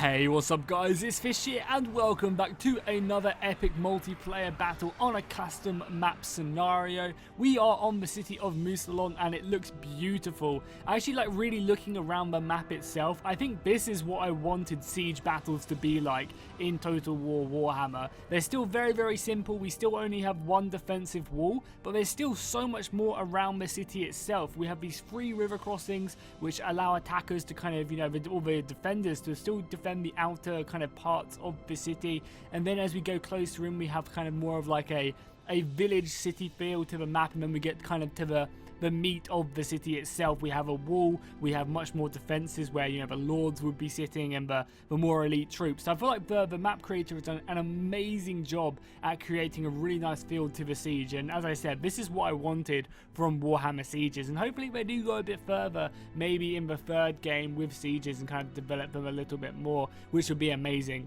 Hey, what's up guys, it's Fish here and welcome back to another epic multiplayer battle on a custom map scenario. We are on the city of Mousillon and it looks beautiful. I actually like really looking around the map itself. I think this is what I wanted siege battles to be like in Total War Warhammer. They're still very simple. We still only have one defensive wall, but there's still so much more around the city itself. We have these 3 river crossings which allow attackers to kind of, all the defenders to still defend the outer kind of parts of the city, and then as we go closer in we have kind of more of like a village city feel to the map, and then we get kind of to the meat of the city itself. We have a wall, we have much more defenses where the lords would be sitting and the more elite troops. So I feel like the map creator has done an amazing job at creating a really nice feel to the siege, and as I said, this is what I wanted from Warhammer Sieges, and hopefully they do go a bit further, maybe in the 3rd game with Sieges, and kind of develop them a little bit more, which would be amazing.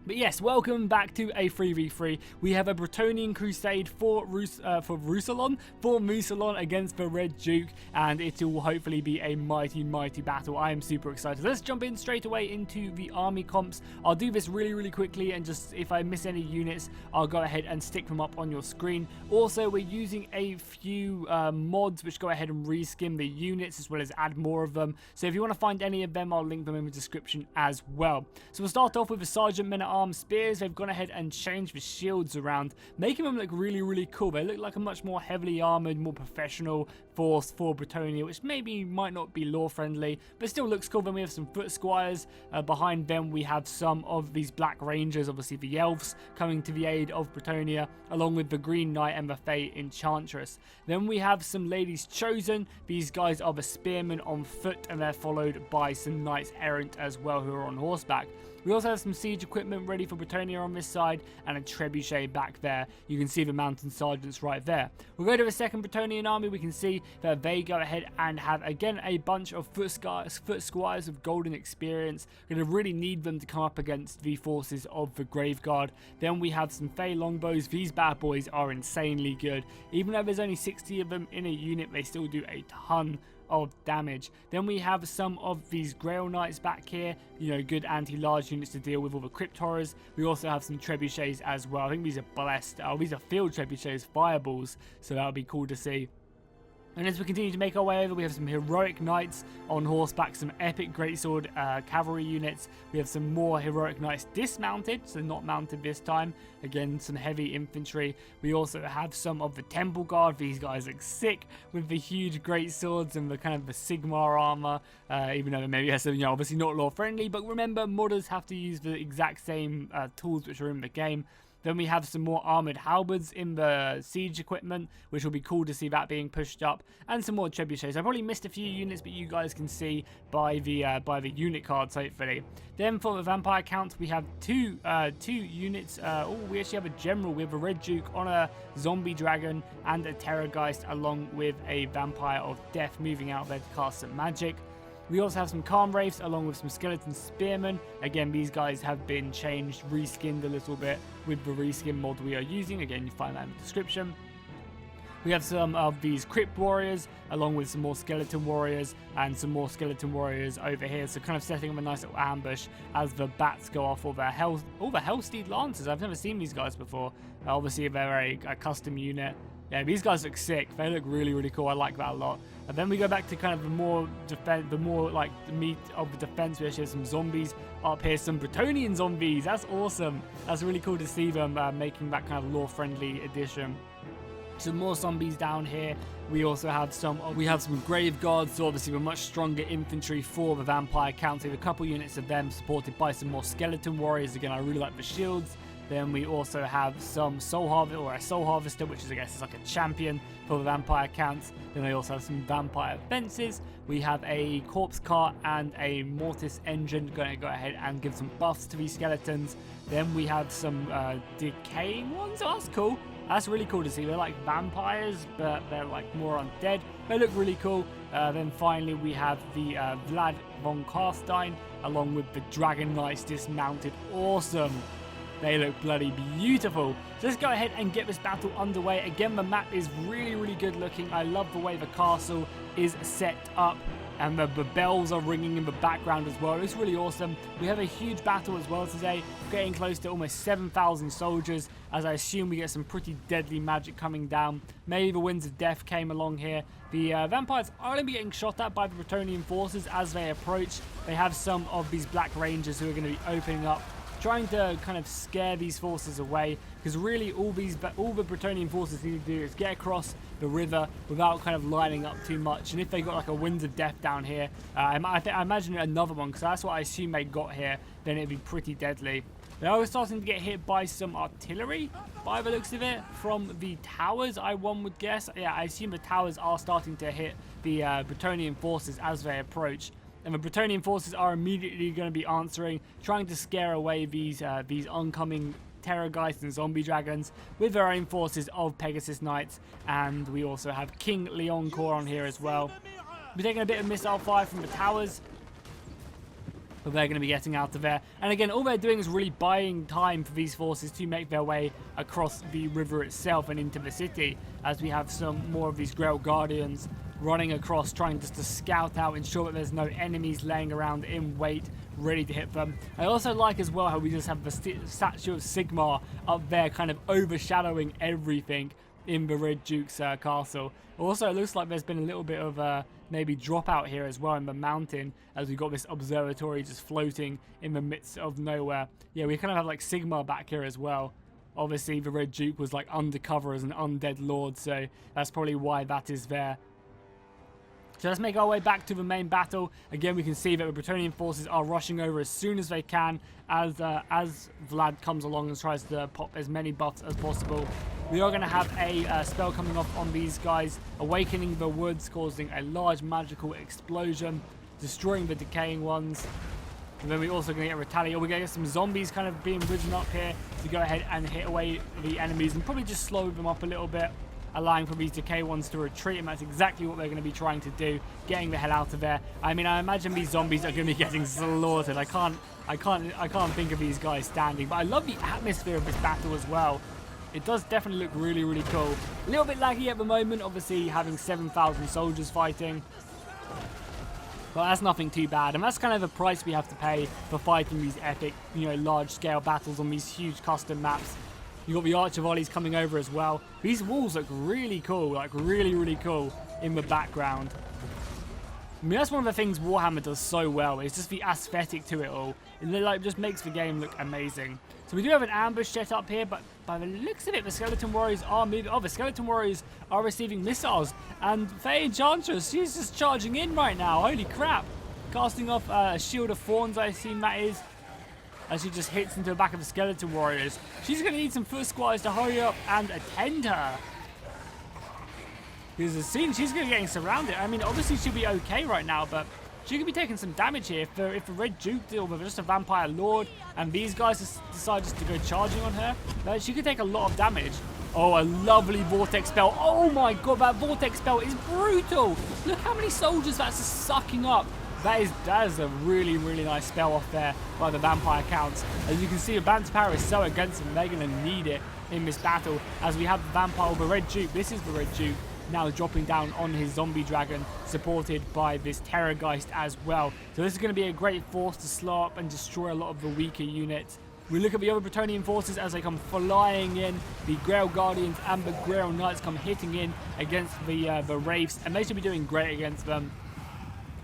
But yes, welcome back to a 3v3. We have a Bretonnian Crusade for Mousillon against the Red Duke, and it will hopefully be a mighty battle. I am super excited. Let's jump in straight away into the army comps. I'll do this really quickly, and just if I miss any units, I'll go ahead and stick them up on your screen. Also, we're using a few mods which go ahead and reskin the units as well as add more of them. So if you want to find any of them, I'll link them in the description as well. So we'll start off with the Sergeant Men at Arms spears. They've gone ahead and changed the shields around, making them look really cool. They look like a much more heavily armored, more professional force for Brettonia, which might not be lore friendly, but still looks cool. Then we have some foot squires. Behind them we have some of these black rangers, obviously the elves coming to the aid of Brettonia, along with the green knight and the fey enchantress. Then we have some ladies chosen. These guys are the spearmen on foot, and they're followed by some knights errant as well who are on horseback. We also have some siege equipment ready for Brettonia on this side, and a trebuchet back there. You can see the mountain sergeants right there. We'll go to the 2nd Bretonnian army. We can see that they go ahead and have again a bunch of foot squires of golden experience. We're going to really need them to come up against the forces of the Grave Guard. Then we have some fey longbows. These bad boys are insanely good. Even though there's only 60 of them in a unit, they still do a ton of damage. Then we have some of these Grail Knights back here, good anti-large units to deal with all the crypt horrors. We also have some trebuchets as well. I think these are blessed. These are field trebuchets, fireballs, so that would be cool to see. And as we continue to make our way over, we have some heroic knights on horseback, some epic greatsword cavalry units. We have some more heroic knights dismounted, so not mounted this time. Again, some heavy infantry. We also have some of the temple guard. These guys look sick with the huge greatswords and the kind of the Sigmar armor. Even though maybe has some, obviously not lore friendly, but remember, modders have to use the exact same tools which are in the game. Then we have some more armoured halberds in the siege equipment, which will be cool to see that being pushed up, and some more trebuchets. I probably missed a few units, but you guys can see by the unit cards, hopefully. Then for the vampire count, we have two units. We actually have a general. We have a Red Duke on a zombie dragon and a Terrorgeist, along with a vampire of death moving out there to cast some magic. We also have some Calm Wraiths along with some Skeleton Spearmen. Again, these guys have been changed, reskinned a little bit with the reskin mod we are using. Again, you find that in the description. We have some of these Crypt Warriors along with some more Skeleton Warriors and some more Skeleton Warriors over here. So kind of setting up a nice little ambush as the bats go off all the Hellsteed Lancers. I've never seen these guys before. Obviously, they're a custom unit. Yeah, these guys look sick. They look really cool. I like that a lot. And then we go back to kind of the more like the meat of the defense. We actually have some zombies up here, some Bretonnian zombies. That's awesome. That's really cool to see them making that kind of lore-friendly addition. Some more zombies down here. We also have some grave guards, so obviously we're much stronger infantry for the vampire count. So we have a couple units of them supported by some more skeleton warriors. Again, I really like the shields. Then we also have some soul harvester, which is, I guess, is like a champion for the vampire counts. Then we also have some vampire fences. We have a corpse cart and a mortis engine. Going to go ahead and give some buffs to these skeletons. Then we have some decaying ones. Oh, that's cool. That's really cool to see. They're like vampires, but they're like more undead. They look really cool. Then finally we have the Vlad von Carstein along with the Dragon Knights dismounted. Awesome. They look bloody beautiful. So let's go ahead and get this battle underway. Again, the map is really good looking. I love the way the castle is set up. and the bells are ringing in the background as well. It's really awesome. We have a huge battle as well today, getting close to almost 7,000 soldiers, as I assume we get some pretty deadly magic coming down. Maybe the winds of death came along here. The vampires are going to be getting shot at by the Bretonnian forces as they approach. They have some of these black rangers who are going to be opening up, trying to kind of scare these forces away, because really all the Bretonnian forces need to do is get across the river without kind of lining up too much. And if they got like a winds of death down here, I imagine another one, because that's what I assume they got here, then it'd be pretty deadly. They are starting to get hit by some artillery by the looks of it from the towers, one would guess. Yeah, I assume the towers are starting to hit the Bretonnian forces as they approach. And the Bretonnian forces are immediately going to be answering, trying to scare away these oncoming terrorgeists and zombie dragons with their own forces of Pegasus Knights. And we also have King Leon Corps on here as well. We're taking a bit of missile fire from the towers, but they're going to be getting out of there. And again, all they're doing is really buying time for these forces to make their way across the river itself and into the city, as we have some more of these Grail Guardians running across, trying just to scout out, ensure that there's no enemies laying around in wait, ready to hit them. I also like as well how we just have the statue of Sigmar up there, kind of overshadowing everything in the Red Duke's castle. Also, it looks like there's been a little bit of maybe dropout here as well in the mountain, as we've got this observatory just floating in the midst of nowhere. Yeah, we kind of have like Sigmar back here as well. Obviously, the Red Duke was like undercover as an undead lord, so that's probably why that is there. So let's make our way back to the main battle. Again, we can see that the Bretonnian forces are rushing over as soon as they can, as Vlad comes along and tries to pop as many buffs as possible. We are going to have a spell coming off on these guys, Awakening the Woods, causing a large magical explosion, destroying the decaying ones. And then we're also going to get retaliate. We're going to get some zombies kind of being risen up here to go ahead and hit away the enemies and probably just slow them up a little bit, allowing for these decay ones to retreat, and that's exactly what they're going to be trying to do, getting the hell out of there. I mean, I imagine these zombies are going to be getting slaughtered. I can't think of these guys standing, but I love the atmosphere of this battle as well. It does definitely look really, really cool. A little bit laggy at the moment, obviously having 7,000 soldiers fighting, but that's nothing too bad, and that's kind of the price we have to pay for fighting these epic, large-scale battles on these huge custom maps. You've got the archer volleys coming over as well. These walls look really cool, like really, really cool in the background. I mean, that's one of the things Warhammer does so well. It's just the aesthetic to it all. It just makes the game look amazing. So we do have an ambush set up here, but by the looks of it, the Skeleton Warriors are moving. Oh, the Skeleton Warriors are receiving missiles. And Faye Enchantress, she's just charging in right now. Holy crap. Casting off a shield of thorns, I assume that is, as she just hits into the back of the Skeleton Warriors. She's going to need some foot squatters to hurry up and attend her, because as soon as she's going to be getting surrounded, I mean, obviously she'll be okay right now, but she could be taking some damage here if the Red Duke deal with just a Vampire Lord and these guys decide just to go charging on her. She could take a lot of damage. Oh, a lovely Vortex spell. Oh my god, that Vortex spell is brutal. Look how many soldiers that's just sucking up. That is a really, really nice spell off there by the Vampire Counts. As you can see, the Banter Power is so against them, they're going to need it in this battle, as we have the Vampire, the Red Duke. This is the Red Duke, now dropping down on his zombie dragon, supported by this Terrorgeist as well. So this is going to be a great force to slow up and destroy a lot of the weaker units. We look at the other Bretonnian forces as they come flying in. The Grail Guardians and the Grail Knights come hitting in against the Wraiths, and they should be doing great against them.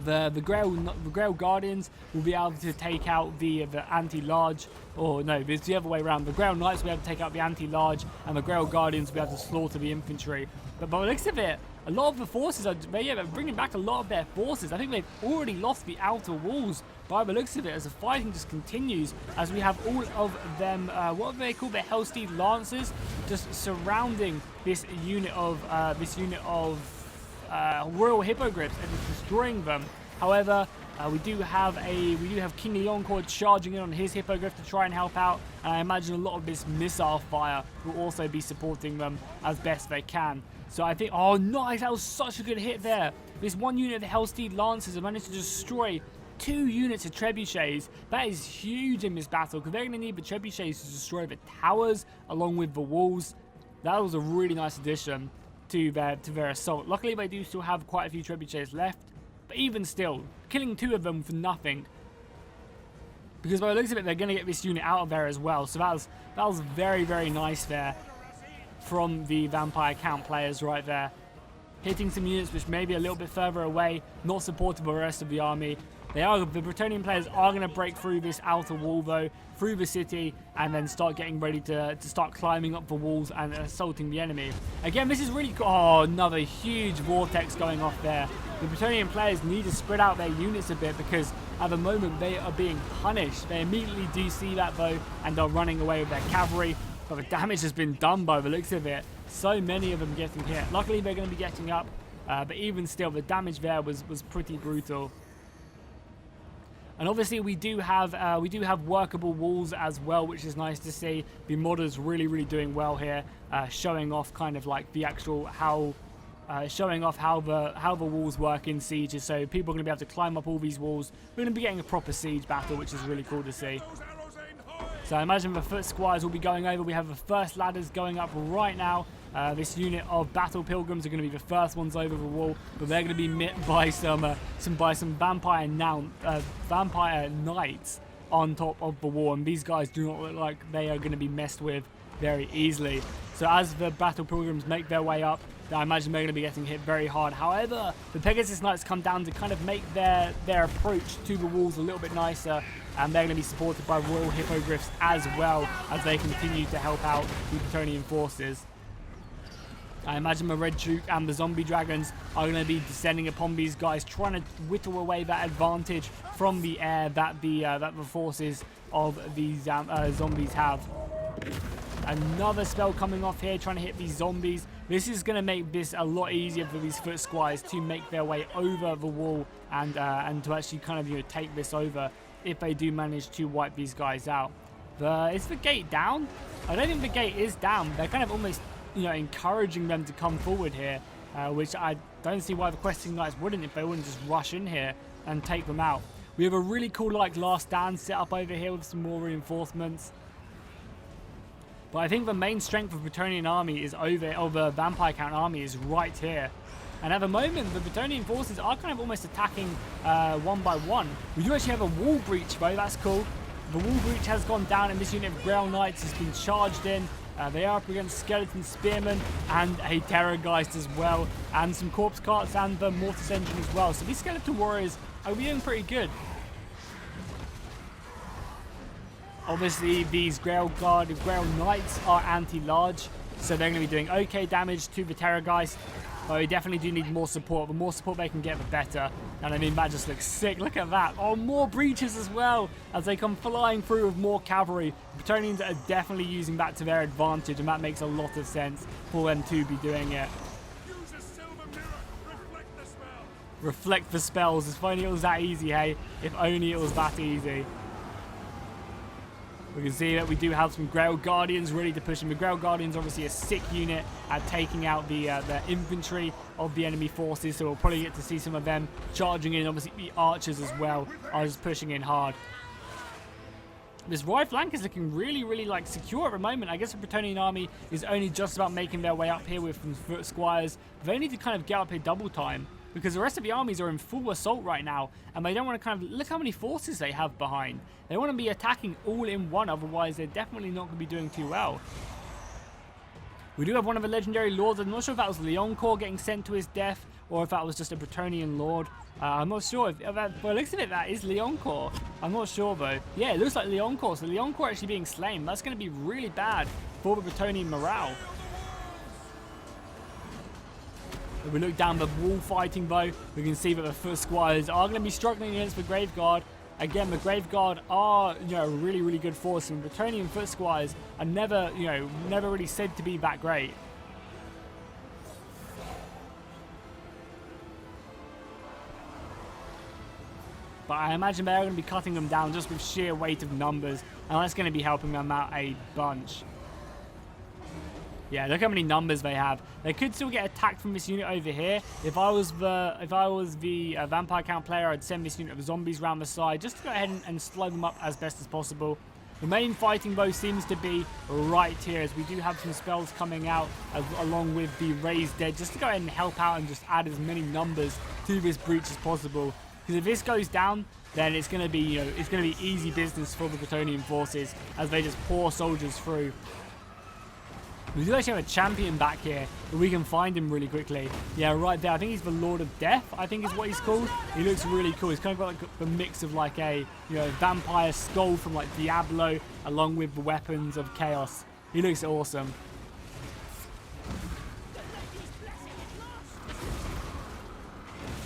The Grail Guardians will be able to take out the anti-large, or no, it's the other way around. The Grail Knights will be able to take out the anti-large, and the Grail Guardians will be able to slaughter the infantry. But by the looks of it, a lot of the forces are bringing back a lot of their forces. I think they've already lost the outer walls by the looks of it, as the fighting just continues, as we have all of them, what are they called, the Hellsteed Lancers, just surrounding this unit of Royal Hippogriffs and just destroying them. However, we do have King Leon Corps charging in on his Hippogriff to try and help out, and I imagine a lot of this missile fire will also be supporting them as best they can. So I think, oh nice, that was such a good hit there. This one unit of the Hellsteed Lancers have managed to destroy 2 units of trebuchets. That is huge in this battle, because they're going to need the trebuchets to destroy the towers along with the walls. That was a really nice addition to their assault. Luckily, they do still have quite a few trebuchets left, But even still, killing 2 of them for nothing. Because by the looks of it, they're going to get this unit out of there as well. So that was very, very nice there from the Vampire Count players right there. Hitting some units which may be a little bit further away, not supportive of the rest of the army. The Bretonnian players are going to break through this outer wall though, through the city, and then start getting ready to start climbing up the walls and assaulting the enemy. Again, this is really cool. Oh, another huge vortex going off there. The Bretonnian players need to spread out their units a bit because at the moment they are being punished. They immediately do see that though and are running away with their cavalry. But the damage has been done by the looks of it. So many of them getting hit. Luckily they're going to be getting up, but even still the damage there was pretty brutal. And obviously we do have workable walls as well, which is nice to see. The modders really doing well here, showing off kind of like the actual showing off how the walls work in sieges. So people are going to be able to climb up all these walls. We're going to be getting a proper siege battle, which is really cool to see. So I imagine the foot squires will be going over. We have the first ladders going up right now. This unit of battle pilgrims are going to be the first ones over the wall, but they're going to be met by some vampire knights on top of the wall, and these guys do not look like they are going to be messed with very easily. So as the battle pilgrims make their way up, I imagine they're going to be getting hit very hard. However, the Pegasus Knights come down to kind of make their approach to the walls a little bit nicer, and they're going to be supported by Royal Hippogriffs as well as they continue to help out the Bretonnian forces. I imagine the Red Duke and the Zombie Dragons are going to be descending upon these guys, trying to whittle away that advantage from the air that the forces of these zombies have. Another spell coming off here, trying to hit these zombies. This is going to make this a lot easier for these foot squires to make their way over the wall and to actually kind of take this over if they do manage to wipe these guys out. Is the gate down? I don't think the gate is down. They're kind of almost encouraging them to come forward here, which I don't see why the questing knights wouldn't if they wouldn't just rush in here and take them out. We have a really cool last stand set up over here with some more reinforcements. But I think the main strength of the Bretonnian army is the Vampire Count army is right here. And at the moment, the Bretonnian forces are kind of almost attacking one by one. We do actually have a wall breach though, that's cool. The wall breach has gone down and this unit of Grail Knights has been charged in. They are up against Skeleton Spearmen and a Terrorgeist as well, and some Corpse Carts and the Mortis Engine as well. So these Skeleton Warriors are doing pretty good. Obviously, these Grail Knights are anti-large, so they're going to be doing okay damage to the Terrorgeist. But we definitely do need more support. The more support they can get, the better. And I mean, that just looks sick. Look at that. Oh, more breaches as well as they come flying through with more cavalry. The Bretonnians are definitely using that to their advantage, and that makes a lot of sense for them to be doing it. Use a silver mirror. Reflect the spell. Reflect the spells. If only it was that easy, hey? If only it was that easy. We can see that we do have some Grail Guardians ready to push in. The Grail Guardians obviously a sick unit at taking out the infantry of the enemy forces, so we'll probably get to see some of them charging in. Obviously the archers as well are just pushing in hard. This right flank is looking really secure at the moment. I guess the Bretonnian army is only just about making their way up here with some foot squires. They need to kind of get up here double time, because the rest of the armies are in full assault right now, and they don't want to kind of look how many forces they have behind. They want to be attacking all in one, otherwise they're definitely not going to be doing too well. We do have one of the legendary lords. I'm not sure if that was Leoncoeur getting sent to his death, or if that was just a Bretonnian lord. I'm not sure. Well, it looks like that is Leoncoeur. I'm not sure though. Yeah, it looks like Leoncoeur. So Leoncoeur actually being slain. That's going to be really bad for the Bretonnian morale. If we look down the wall fighting though, we can see that the foot squires are going to be struggling against the Grave Guard. Again, the Grave Guard are, really good force, and Bretonnian foot squires are never really said to be that great. But I imagine they're going to be cutting them down just with sheer weight of numbers, and that's going to be helping them out a bunch. Yeah, look how many numbers they have. They could still get attacked from this unit over here. If I was the Vampire Count player, I'd send this unit of zombies around the side just to go ahead and slow them up as best as possible. The main fighting though seems to be right here, as we do have some spells coming out along with the Raised Dead, just to go ahead and help out and just add as many numbers to this breach as possible. Because if this goes down, then it's going to be, you know, it's going to be easy business for the Bretonnian forces as they just pour soldiers through. We do actually have a champion back here, but we can find him really quickly. Yeah, right there. I think he's the Lord of Death, I think is what he's called. He looks really cool. He's kind of got like the mix of like a, you know, vampire skull from like Diablo, along with the weapons of chaos. He looks awesome.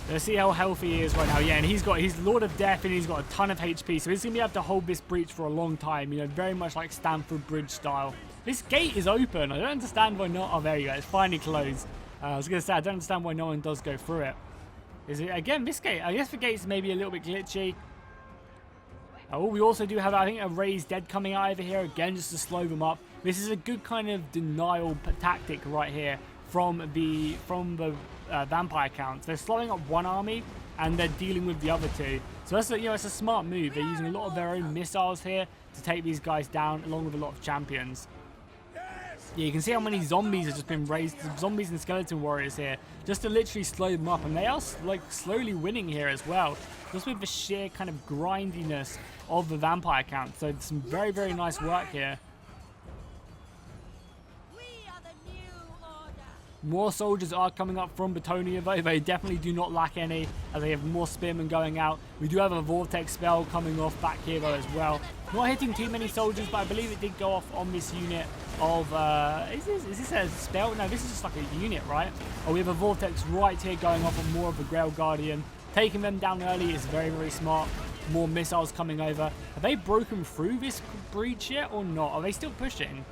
Let's see how healthy he is right now. Yeah, and he's Lord of Death, and he's got a ton of HP, so he's going to be able to hold this breach for a long time, you know, very much like Stamford Bridge style. This gate is open. I don't understand why not. Oh, there you go. It's finally closed. I was going to say, I don't understand why no one does go through it. Is it, again, this gate? I guess the gate's maybe a little bit glitchy. Oh, we also do have, I think, a Raised Dead coming out over here, again, just to slow them up. This is a good kind of denial tactic right here from the vampire counts. They're slowing up one army, and they're dealing with the other two. So that's a, you know, it's a smart move. They're using a lot of their own missiles here to take these guys down, along with a lot of champions. Yeah, you can see how many zombies have just been raised, zombies and skeleton warriors here, just to literally slow them up. And they are like slowly winning here as well, just with the sheer kind of grindiness of the vampire count. So some very, very nice work here. More soldiers are coming up from Brettonia though. They definitely do not lack any, as they have more spearmen going out. We do have a vortex spell coming off back here though as well. Not hitting too many soldiers, but I believe it did go off on this unit of, is this a spell? No, this is just like a unit, right? Oh, we have a vortex right here going off on more of the Grail Guardian. Taking them down early is very, very smart. More missiles coming over. Have they broken through this breach yet or not? Are they still pushing?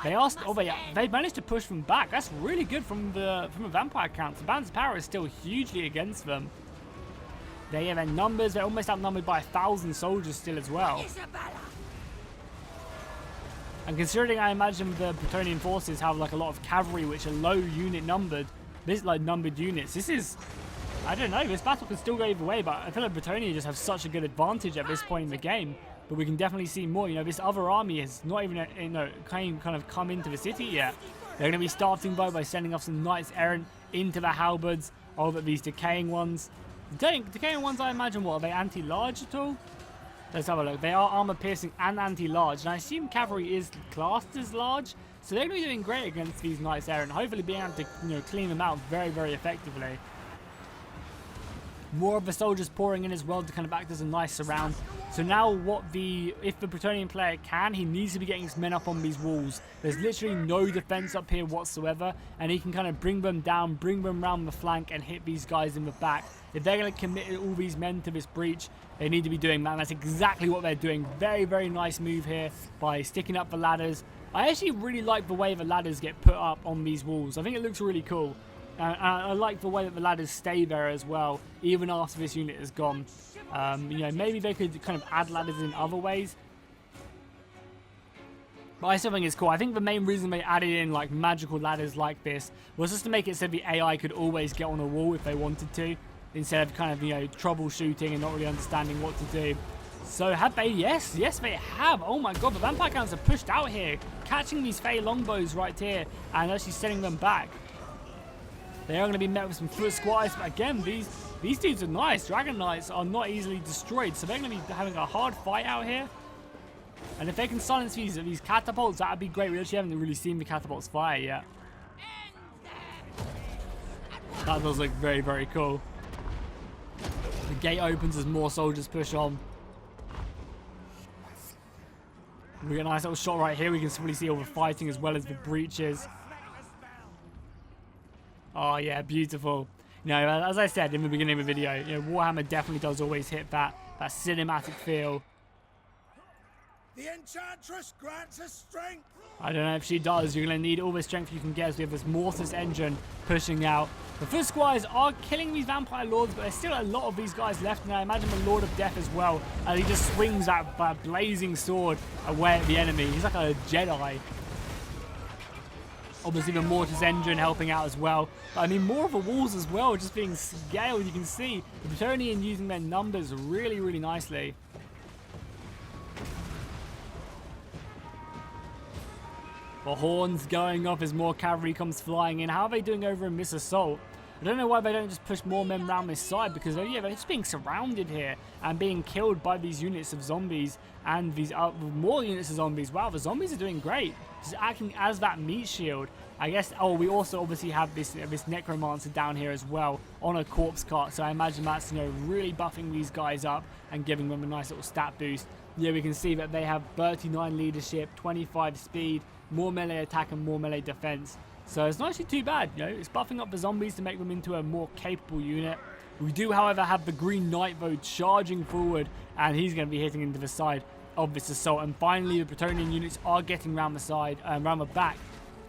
They asked. Oh, they managed to push them back. That's really good from a vampire count. The band's power is still hugely against them. They have their numbers. They're almost outnumbered by 1,000 soldiers still as well. And considering, I imagine the Bretonnian forces have like a lot of cavalry, which are low unit numbered. This like numbered units. This is, I don't know. This battle could still go either way, but I feel like Brettonia just have such a good advantage at this point in the game. But we can definitely see more. You know, this other army has not even, you know, kind of come into the city yet. They're going to be starting by sending off some knights errant into the halberds of these decaying ones. Decaying ones, I imagine, what, are they anti-large at all? Let's have a look. They are armor piercing and anti-large, and I assume cavalry is classed as large, so they're going to be doing great against these knights errant. Hopefully being able to, you know, clean them out very, very effectively. More of the soldiers pouring in as well to kind of act as a nice surround. So now if the Bretonnian player can, he needs to be getting his men up on these walls. There's literally no defense up here whatsoever, and he can kind of bring them down, bring them around the flank and hit these guys in the back. If they're going to commit all these men to this breach, they need to be doing that, and that's exactly what they're doing. Very, very nice move here by sticking up the ladders. I actually really like the way the ladders get put up on these walls. I think it looks really cool. I like the way that the ladders stay there as well, even after this unit is gone. You know, maybe they could kind of add ladders in other ways. But I still think it's cool. I think the main reason they added in like magical ladders like this was just to make it so the AI could always get on a wall if they wanted to, instead of kind of, you know, troubleshooting and not really understanding what to do. So have they? Yes, they have. Oh my god, the vampire counts are pushed out here, catching these Fey longbows right here and actually sending them back. They are going to be met with some foot squires, but again, these dudes are nice. Dragon Knights are not easily destroyed, so they're going to be having a hard fight out here. And if they can silence these catapults, that would be great. We actually haven't really seen the catapults fire yet. That does look very, very cool. The gate opens as more soldiers push on. We get a nice little shot right here. We can really see all the fighting as well as the breaches. Oh yeah, beautiful. You know, as I said in the beginning of the video, you know, Warhammer definitely does always hit that cinematic feel. The Enchantress grants us strength. I don't know if she does. You're going to need all the strength you can get as we have this Mortis engine pushing out. The foot squires are killing these vampire lords, but there's still a lot of these guys left, and I imagine the Lord of Death as well. And he just swings that blazing sword away at the enemy. He's like a Jedi. Obviously the Mortis engine helping out as well. But I mean, more of the walls as well, just being scaled. You can see the Bretonnian using their numbers really, really nicely. The horns going off as more cavalry comes flying in. How are they doing over in this assault? I don't know why they don't just push more men around this side, because yeah, they're just being surrounded here and being killed by these units of zombies and these more units of zombies. Wow, the zombies are doing great. Just acting as that meat shield. I guess, oh, we also obviously have this necromancer down here as well on a corpse cart. So I imagine that's, you know, really buffing these guys up and giving them a nice little stat boost. Yeah, we can see that they have 39 leadership, 25 speed, more melee attack and more melee defense. So it's not actually too bad, you know, it's buffing up the zombies to make them into a more capable unit. We do, however, have the Green Knight, though, charging forward, and he's going to be hitting into the side of this assault. And finally, the Bretonnian units are getting around the side, around the back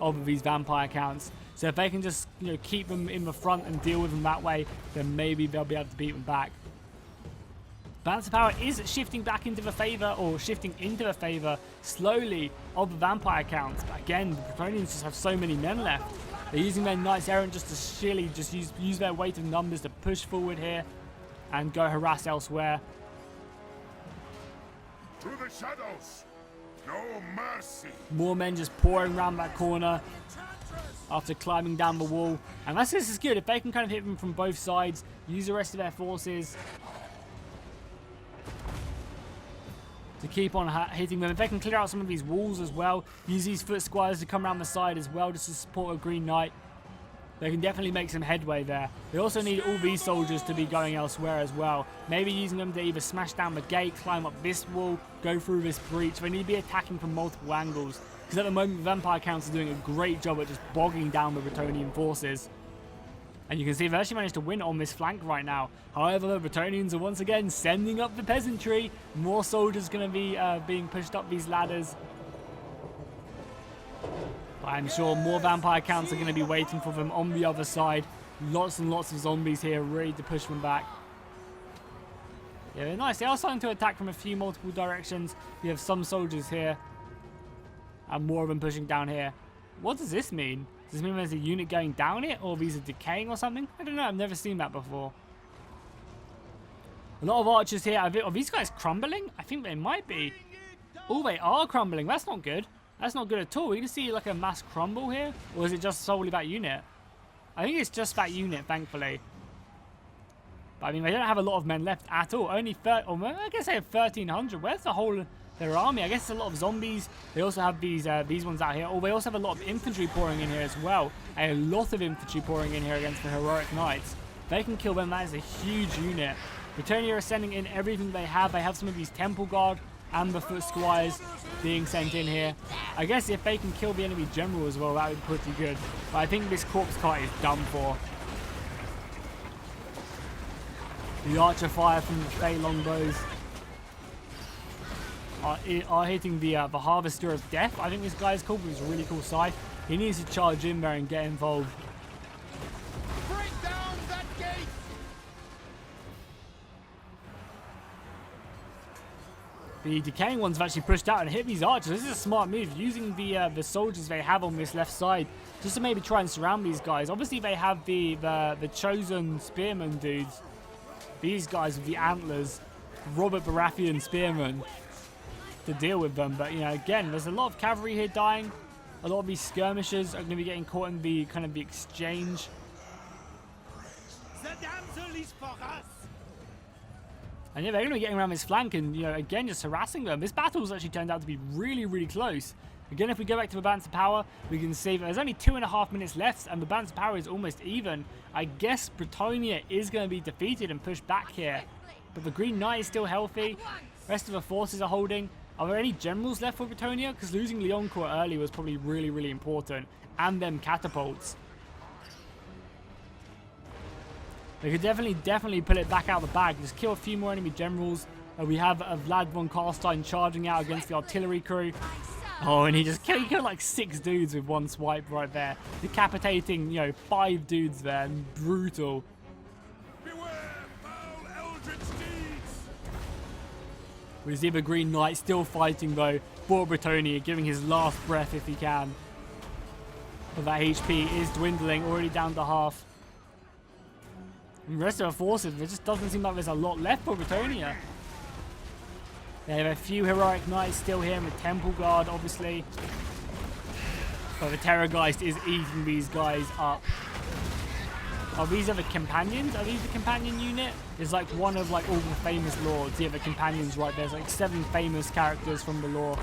of these vampire counts. So if they can just, you know, keep them in the front and deal with them that way, then maybe they'll be able to beat them back. Balance of power is shifting back into the favor, or shifting into the favor slowly of the vampire counts. But again, the Bretonnians just have so many men left. They're using their knights errant just to sheerly just use their weight of numbers to push forward here and go harass elsewhere. To the shadows, no mercy. More men just pouring around that corner after climbing down the wall. And this is good. If they can kind of hit them from both sides, use the rest of their forces to keep on hitting them. If they can clear out some of these walls as well, use these foot squires to come around the side as well just to support a Green Knight, they can definitely make some headway there. They also need all these soldiers to be going elsewhere as well. Maybe using them to either smash down the gate, climb up this wall, go through this breach. They need to be attacking from multiple angles, because at the moment the vampire counts are doing a great job at just bogging down the Bretonnian forces. And you can see they've actually managed to win on this flank right now. However, the Bretonnians are once again sending up the peasantry. More soldiers going to be being pushed up these ladders. But I'm sure more vampire counts are going to be waiting for them on the other side. Lots and lots of zombies here ready to push them back. Yeah, they're nice. They are starting to attack from a few multiple directions. You have some soldiers here and more of them pushing down here. What does this mean? Does this mean there's a unit going down it, or these are decaying or something? I don't know. I've never seen that before. A lot of archers here. Are these guys crumbling? I think they might be. Oh, they are crumbling. That's not good. That's not good at all. We can see like a mass crumble here. Or is it just solely that unit? I think it's just that unit, thankfully. But I mean, they don't have a lot of men left at all. Only I guess they have 1,300. Where's the whole their army? I guess it's a lot of zombies. They also have these ones out here. Oh, they also have a lot of infantry pouring in here as well. A lot of infantry pouring in here against the heroic knights. They can kill them. That is a huge unit. Brettonia are sending in everything they have. They have some of these temple guard and the foot squires being sent in here. I guess if they can kill the enemy general as well, that would be pretty good. But I think this corpse cart is done for. The archer fire from the Fey longbows are hitting the Harvester of Death. I think this guy is called with his really cool scythe. He needs to charge in there and get involved. Break down that gate. The decaying ones have actually pushed out and hit these archers. This is a smart move, using the soldiers they have on this left side just to maybe try and surround these guys. Obviously they have the chosen spearmen dudes. These guys with the antlers, Robert Baratheon spearmen, to deal with them. But you know, again, there's a lot of cavalry here dying. A lot of these skirmishers are going to be getting caught in the kind of the exchange. The damsel is for us. And yeah, they're going to be getting around this flank and, you know, again, just harassing them. This battle's actually turned out to be really, really close. Again, if we go back to the balance of power, we can see that there's only 2.5 minutes left and the balance of power is almost even. I guess Brettonia is going to be defeated and pushed back here. But the Green Knight is still healthy. The rest of the forces are holding. Are there any generals left for Brettonia? Because losing Leoncourt early was probably really, really important. And them catapults. They could definitely pull it back out of the bag. Just kill a few more enemy generals. We have Vlad von Carstein charging out against the artillery crew. Oh, and he killed like 6 dudes with one swipe right there. Decapitating, you know, 5 dudes there. Brutal. Beware, foul eldritch deeds. We see the Green Knight still fighting though for Brettonia, giving his last breath if he can. But that HP is dwindling, already down to half. And the rest of the forces, there just doesn't seem like there's a lot left for Brettonia. They have a few heroic knights still here in the Temple Guard, obviously. But the Terrorgeist is eating these guys up. Oh, these are the companions? Are these the companion unit? It's like one of like all the famous lords. Yeah, the companions right there's like 7 famous characters from the lore.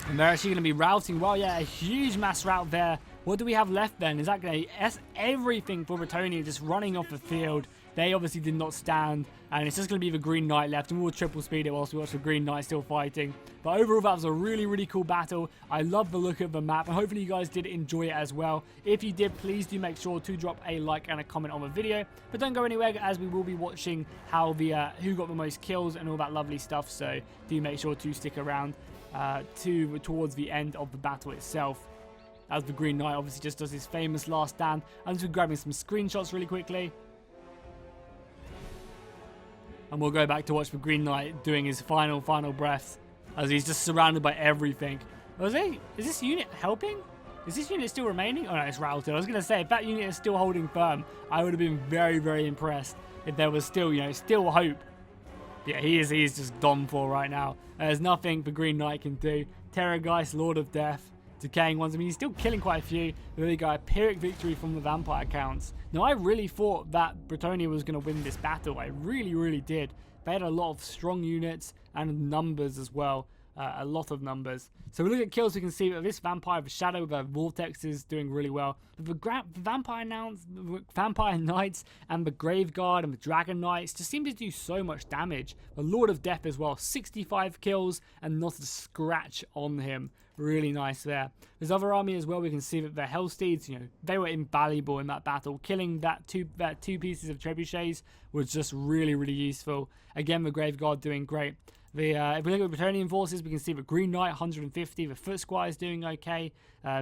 And they're actually going to be routing. Well, yeah, a huge mass rout there. What do we have left then? Is that going to... That's everything for Brettonia just running off the field. They obviously did not stand. And it's just going to be the Green Knight left. And we'll triple speed it whilst we watch the Green Knight still fighting. But overall, that was a really, really cool battle. I love the look of the map. And hopefully you guys did enjoy it as well. If you did, please do make sure to drop a like and a comment on the video. But don't go anywhere, as we will be watching how the who got the most kills and all that lovely stuff. So do make sure to stick around towards the end of the battle itself, as the Green Knight obviously just does his famous last stand. I'm just grabbing some screenshots really quickly, and we'll go back to watch the Green Knight doing his final breaths as he's just surrounded by everything. Is this unit helping? Is this unit still remaining? Oh no, it's routed. I was going to say, if that unit is still holding firm, I would have been very, very impressed if there was still, you know, still hope. Yeah, he is just done for right now. There's nothing the Green Knight can do. Terrorgeist, Lord of Death, decaying ones. I mean, he's still killing quite a few. There we go, a Pyrrhic victory from the vampire counts. Now, I really thought that Brettonia was going to win this battle. I really, really did. They had a lot of strong units and numbers as well. A lot of numbers. So we look at kills, we can see that this Vampire of the Shadow, the Vortex, is doing really well. The Vampire Knights and the Grave Guard and the Dragon Knights just seem to do so much damage. The Lord of Death as well, 65 kills and not a scratch on him. Really nice there. This other army as well, we can see that the Hellsteeds, you know, they were invaluable in that battle. Killing that two pieces of trebuchets was just really, really useful. Again, the Grave Guard doing great. If we look at the Bretonnian forces, we can see the Green Knight 150, the Foot Squire is doing okay.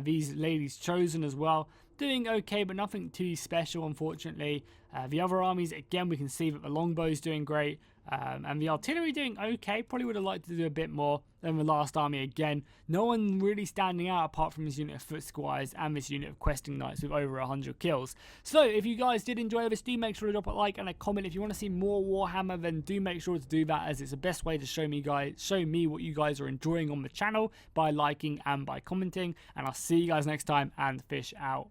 These ladies chosen as well, doing okay, but nothing too special, unfortunately. The other armies, again, we can see that the Longbow is doing great. And the artillery doing okay. Probably would have liked to do a bit more than the last army again. No one really standing out apart from this unit of Foot Squires and this unit of Questing Knights with over 100 kills. So if you guys did enjoy this, do make sure to drop a like and a comment. If you want to see more Warhammer, then do make sure to do that, as it's the best way to show me what you guys are enjoying on the channel by liking and by commenting. And I'll see you guys next time, and fish out.